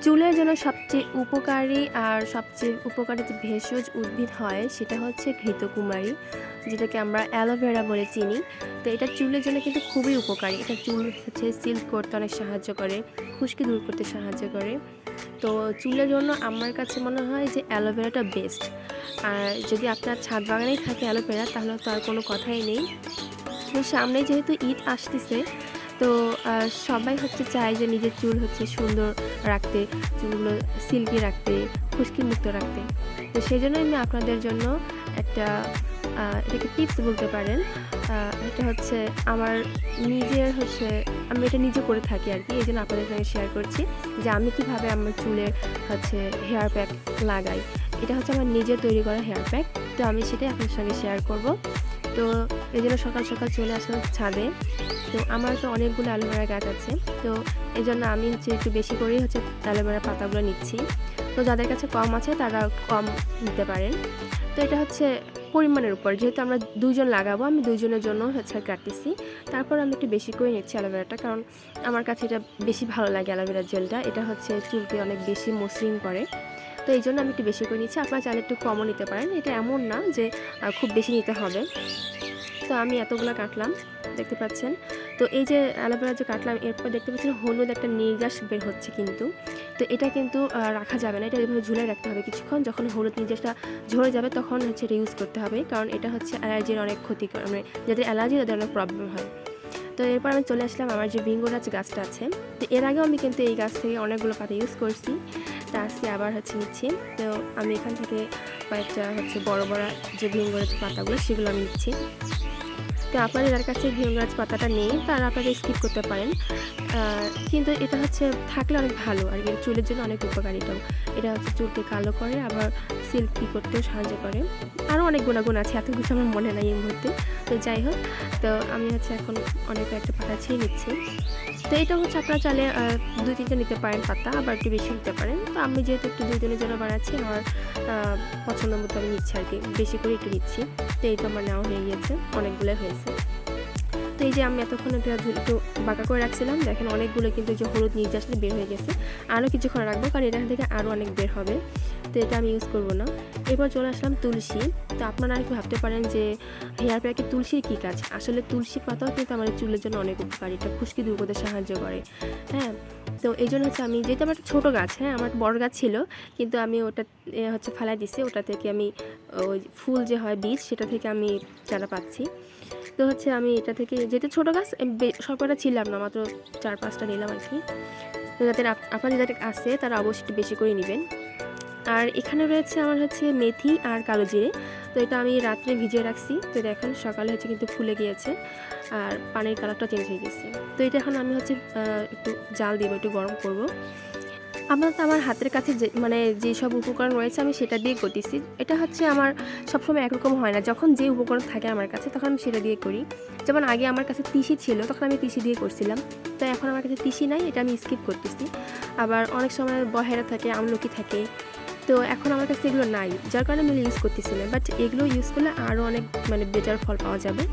চুলের জন্য সবচেয়ে উপকারী আর সবচেয়ে উপকারী যে ভেষজ উদ্ভিদ হয় সেটা হচ্ছে ঘৃতকুমারী, যেটাকে আমরা অ্যালোভেরা বলে চিনি। তো এটা চুলের জন্য কিন্তু খুবই উপকারী। এটা চুল হচ্ছে সিল্ক করতে অনেক সাহায্য করে, খুশকি দূর করতে সাহায্য করে। তো চুলের জন্য আমার কাছে মনে হয় যে অ্যালোভেরাটা বেস্ট। আর যদি আপনার ছাদ বাগানেই থাকে অ্যালোভেরা তাহলে তো আর কোনো কথাই নেই। তো সামনে যেহেতু ঈদ আসতেছে, তো সবাই হচ্ছে চায় যে নিজের চুল হচ্ছে সুন্দর রাখতে, চুলগুলো সিল্কি রাখতে, খুশকিমুক্ত রাখতে। তো সেই জন্যই আমি আপনাদের জন্য একটা এটাকে টিপস বলতে পারেন। এটা হচ্ছে আমার নিজের হচ্ছে, আমি এটা নিজে করে থাকি আর কি, এই জন্য আপনাদের সঙ্গে শেয়ার করছি যে আমি কীভাবে আমার চুলের হচ্ছে হেয়ার প্যাক লাগাই। এটা হচ্ছে আমার নিজের তৈরি করা হেয়ার প্যাক। তো আমি সেটাই আপনাদের সঙ্গে শেয়ার করব। তো এই জন্য সকাল সকাল চলে আসলাম ছাদে। তো আমার তো অনেকগুলো অ্যালোভেরা গাছ আছে, তো এই জন্য আমি হচ্ছে একটু বেশি করেই হচ্ছে অ্যালোভেরা পাতাগুলো নিচ্ছি। তো যাদের কাছে কম আছে তারা কম নিতে পারেন। তো এটা হচ্ছে পরিমাণের উপর, যেহেতু আমরা দুজন লাগাবো, আমি দুজনের জন্য হচ্ছে কাটতেছি। তারপর আমি একটু বেশি করে নিচ্ছি অ্যালোভেরাটা, কারণ আমার কাছে এটা বেশি ভালো লাগে। অ্যালোভেরা জেলটা এটা হচ্ছে চুলকে অনেক বেশি মসৃণ করে। তো এই জন্য আমি একটু বেশি করে নিচ্ছি। আপনারা চাইলে একটু কমও নিতে পারেন, এটা এমন না যে খুব বেশি নিতে হবে। তো আমি এতগুলো কাটলাম, দেখতে পাচ্ছেন। তো এই যে অ্যালোভেরা যে কাটলাম, এরপর দেখতে পাচ্ছেন হলুদ একটা নির্যাস বের হচ্ছে কিন্তু। তো এটা কিন্তু রাখা যাবে না, এটা এভাবে ঝুলে রাখতে হবে কিছুক্ষণ। যখন হলুদ নির্যাসটা ঝরে যাবে তখন হচ্ছে এটা ইউজ করতে হবে, কারণ এটা হচ্ছে অ্যালার্জির অনেক ক্ষতিকর, মানে যাদের অ্যালার্জি তাদের অনেক প্রবলেম হয়। তো এরপর আমি চলে আসলাম আমার যে ভিঙ্গরাজ গাছটা আছে। তো এর আগেও আমি কিন্তু এই গাছ থেকে অনেকগুলো পাতা ইউজ করছি, তা আজকে আবার হচ্ছে নিচ্ছি। তো আমি এখান থেকে কয়েকটা হচ্ছে বড় বড় যে ভিঙ্গরাজ পাতাগুলো সেগুলো আমি নিচ্ছি। তো আপনাদের যার কাছে ভিমরাজ পাতাটা নেই তারা আপনারা স্কিপ করতে পারেন, কিন্তু এটা হচ্ছে থাকলে অনেক ভালো আর কি, চুলের জন্য অনেক উপকারিতাও। এটা হচ্ছে চুলকে কালো করে, আবার সিল্কি করতেও সাহায্য করে। আরও অনেক গুণাগুণ আছে, এত কিছু আমার মনে নাই এই মুহূর্তে। তো যাই হোক, তো আমি হচ্ছে এখন অনেক একটা পাতা ছিঁড়ে নিচ্ছি। তো এটা হচ্ছে আপনারা চাইলে 2-3টা নিতে পারেন পাতা, আবার একটু বেশি নিতে পারেন। তো আমি যেহেতু একটু 2 দিনের জন্য বানাচ্ছি, আমার পছন্দ মতো আমি নিচ্ছি আর কি, বেশি করে একটু নিচ্ছি। তো এই তো আমার নেওয়া হয়ে গিয়েছে, অনেকগুলো হয়েছে। তো এই যে আমি এতক্ষণ এটা একটু বাঁকা করে রাখছিলাম, দেখেন অনেকগুলো কিন্তু যে হলুদ নির্যাসটা বের হয়ে গেছে। আরও কিছুক্ষণ রাখবো, কারণ এখান থেকে আরও অনেক বের হবে। তো এটা আমি ইউজ করবো না। এরপর চলে আসলাম তুলসী। তো আপনারা একটু ভাবতে পারেন যে হেয়ার প্যাকে তুলসীর কী কাজ। আসলে তুলসী পাতাও কিন্তু আমাদের চুলের জন্য অনেক উপকারী, এটা খুশকি দূর করতে সাহায্য করে। হ্যাঁ, তো এই জন্য হচ্ছে আমি, যেহেতু আমার একটা ছোটো গাছ, হ্যাঁ আমার বড় গাছ ছিল, কিন্তু আমি ওটা হচ্ছে ফালাই দিছি। ওটা থেকে আমি ওই ফুল যে হয় বীজ, সেটা থেকে আমি চারা পাচ্ছি। তো হচ্ছে আমি এটা থেকে, যেহেতু ছোটো গাছ সবকটা ছিলাম না, মাত্র 4-5টা নিলাম আর কি। তো যাদের আপনাদের যাদের আছে তারা অবশ্যই একটু বেশি করে নেবেন। আর এখানে রয়েছে আমার হচ্ছে মেথি আর কালো জিরে। তো এটা আমি রাত্রে ভিজিয়ে রাখছি। তো দেখেন সকালে হচ্ছে কিন্তু ফুলে গিয়েছে, আর পানির কালারটা চেঞ্জ হয়ে গেছে। তো এটা এখন আমি হচ্ছে একটু জাল দিব, একটু গরম করব। আপাতত আমার হাতের কাছে যে মানে যেসব উপকরণ রয়েছে আমি সেটা দিয়ে করতেছি। এটা হচ্ছে আমার সবসময় একরকম হয় না, যখন যে উপকরণ থাকে আমার কাছে তখন আমি সেটা দিয়ে করি। যেমন আগে আমার কাছে তিসি ছিল, তখন আমি তিসি দিয়ে করছিলাম। তো এখন আমার কাছে তিসি নাই, এটা আমি স্কিপ করতেছি। আবার অনেক সময় বহেরা থাকে, আমলকি থাকে, তো এখন আমার কাছে এগুলো নাই, যার কারণে আমি ইউজ করতেছি না। বাট এগুলো ইউজ করলে আরও অনেক মানে বেটার ফল পাওয়া যাবে।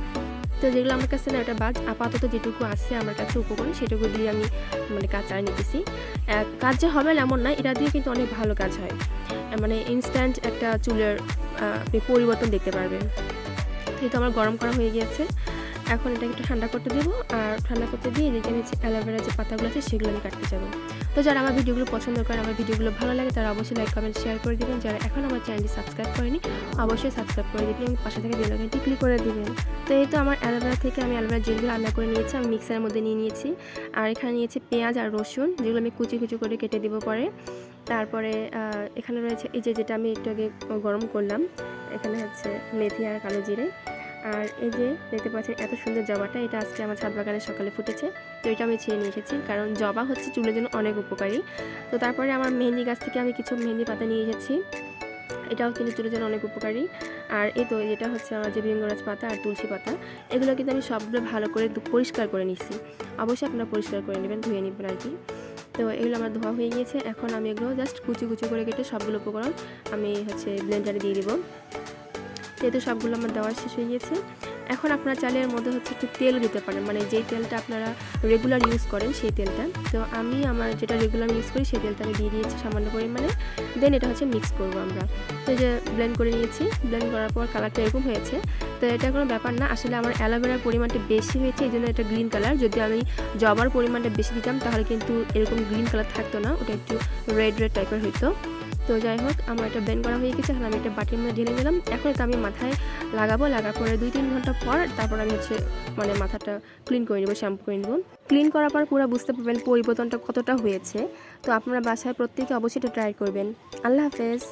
তো যেগুলো আমার কাছে না, এটা বাদ, আপাতত যেটুকু আছে আমার কাছে উপকরণ সেটুকু দিয়ে আমি মানে কাজ চালিয়ে নিতেছি। কাজ যে হবে এমন না, এটা দিয়ে কিন্তু অনেক ভালো কাজ হয়, মানে ইনস্ট্যান্ট একটা চুলের আপনি পরিবর্তন দেখতে পারবেন। তো এটা আমার গরম করা হয়ে গিয়েছে, এখন এটাকে একটু ঠান্ডা করতে দেবো। আর ঠান্ডা করতে দিয়ে এদিকে আমি অ্যালোভেরা যে পাতাগুলো আছে সেগুলো আমি কাটতে যাবো। তো যারা আমার ভিডিওগুলো পছন্দ করেন, আমার ভিডিওগুলো ভালো লাগে, তারা অবশ্যই লাইক কমেন্ট শেয়ার করে দেবেন। যারা এখন আমার চ্যানেলটি সাবস্ক্রাইব করেনি অবশ্যই সাবস্ক্রাইব করে দেবেন এবং পাশে থেকে বেল আইকনটি ক্লিক করে দেবেন। তো এই তো আমার অ্যালোভেরা থেকে আমি অ্যালোভেরা জেলগুলো রান্না করে নিয়েছি, আমি মিক্সারের মধ্যে নিয়ে নিয়েছি। আর এখানে নিয়েছি পেঁয়াজ আর রসুন, যেগুলো আমি কুচি কুচি করে কেটে দেবো পরে। তারপরে এখানে রয়েছে এই যে যেটা আমি একটু আগে গরম করলাম, এখানে হচ্ছে মেথি আর কালো জিরে। আর এই যে দেখতে পাচ্ছেন এত সুন্দর জবাটা, এটা আজকে আমার ছাদ বাগানে সকালে ফুটেছে। তো এটা আমি ছিঁড়ে নিয়ে এসেছি, কারণ জবা হচ্ছে চুলের জন্য অনেক উপকারী। তো তারপরে আমার মেহেন্দি গাছ থেকে আমি কিছু মেহেন্দি পাতা নিয়ে এসেছি, এটাও কিন্তু চুলের জন্য অনেক উপকারী। আর এই তো যেটা হচ্ছে আমার যে ভৃঙ্গরাজ পাতা আর তুলসী পাতা, এগুলো কিন্তু আমি সবগুলো ভালো করে পরিষ্কার করে নিচ্ছি। অবশ্যই আপনারা পরিষ্কার করে নেবেন, ধুয়ে নেবেন আর কি। তো এগুলো আমার ধোয়া হয়ে গিয়েছে, এখন আমি এগুলো জাস্ট কুচি কুচি করে কেটে সবগুলো উপকরণ আমি হচ্ছে ব্লেন্ডারে দিয়ে দেবো। যেহেতু সবগুলো আমার দেওয়ার শেষ হয়ে গিয়েছে, এখন আপনারা চাইলে এর মধ্যে হচ্ছে একটু তেলও দিতে পারেন, মানে যেই তেলটা আপনারা রেগুলার ইউজ করেন সেই তেলটা। তো আমি আমার যেটা রেগুলার ইউজ করি সেই তেলটা আমি দিয়ে দিয়েছি সামান্য পরিমাণে। দেন এটা হচ্ছে মিক্স করবো আমরা। তো এই যে ব্লেন্ড করে নিয়েছি, ব্লেন্ড করার পর কালারটা এরকম হয়েছে। তো এটা কোনো ব্যাপার না, আসলে আমার অ্যালোভেরার পরিমাণটা বেশি হয়েছে এই জন্য এটা গ্রিন কালার। যদি আমি জবার পরিমাণটা বেশি দিতাম তাহলে কিন্তু এরকম গ্রিন কালার থাকতো না, ওটা একটু রেড রেড টাইপের হইতো। তো যাই হোক, আমার এটা ব্লেন্ড করা হয়ে গেছে। এখন আমি এটা বাটির মধ্যে ঢেলে নিলাম। এখন এটা আমি মাথায় লাগাবো, লাগার পরে 2-3 ঘন্টা পর তারপর আমি হচ্ছে মানে মাথাটা ক্লিন করে নেবো, শ্যাম্পু করে নেবো। ক্লিন করার পর পুরো বুঝতে পারবেন পরিবর্তনটা কতটা হয়েছে। তো আপনারা বাসায় প্রত্যেকে অবশ্যই এটা ট্রাই করবেন। আল্লাহ হাফেজ।